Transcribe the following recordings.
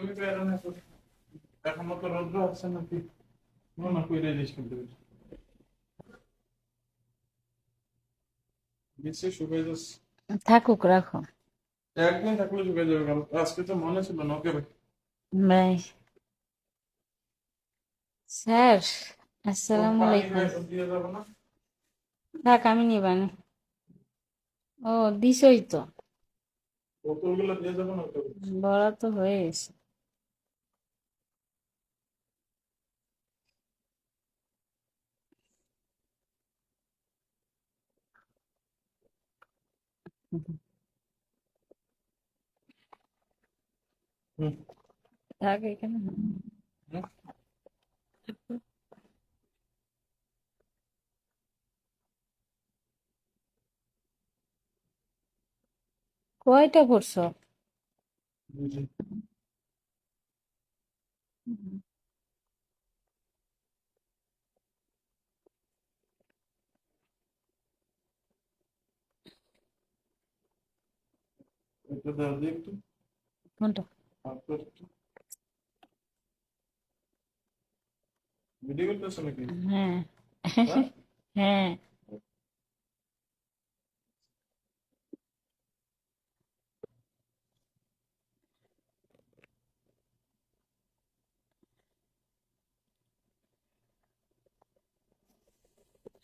তুমি বেরো না তো, এখনো তো রোদ্র আছে নাকি? না কইরে দিস কিন্তু নিশ্চয়ই শুকাই যাচ্ছে। থাকুক, রাখো। একদিন থাকলে শুকাই যাবে, কারণ আজকে তো মনে ছিল না। ওকে ভাই, বাই স্যার। তো আসসালামু পানি আলাইকুম। ভাই দিয়ে যাবো না? থাক, আমি নিবানি। ও, দিছই তো। বোতলগুলো দিয়ে যাবো না ওকে ভাই? বড়া তো হয়ে গেছে। হুম। থাক এখানে। হুম। কয়টা করছো? বুঝি। এটা দাও দিয়ে একটু, কোনটা? আপনার একটু ভিডিও করতেছো নাকি? হ্যাঁ। হ্যাঁ। হ্যাঁ।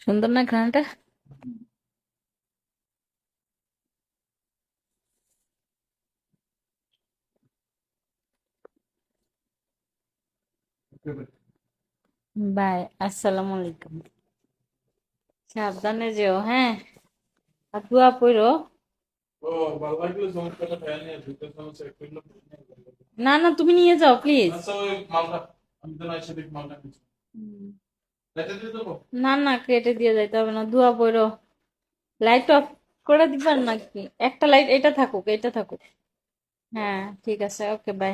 সুন্দর না ঘ্রাণটা? ওকে ভাই। বাই। আসসালামু আলাইকুম। সাবধানে যেও, হ্যাঁ। আর দোয়া পড়ো। ও, ভালো লাগলে জমা করে ফেলে নিয়ে দুটো চামচ এক কিলো। না না, তুমি নিয়ে যাও প্লিজ। আচ্ছা, ওই মালটা আমি তো না এসে দেখি মালটা কিছু এটা দিয়ে দেবো। না না, কেটে দিয়ে যাইতে হবে না, দোয়া পড়ো। লাইট অফ করে দিবেন নাকি? একটা লাইট, এটা থাকুক, এটা থাকুক। হ্যাঁ, ঠিক আছে, ওকে, বাই।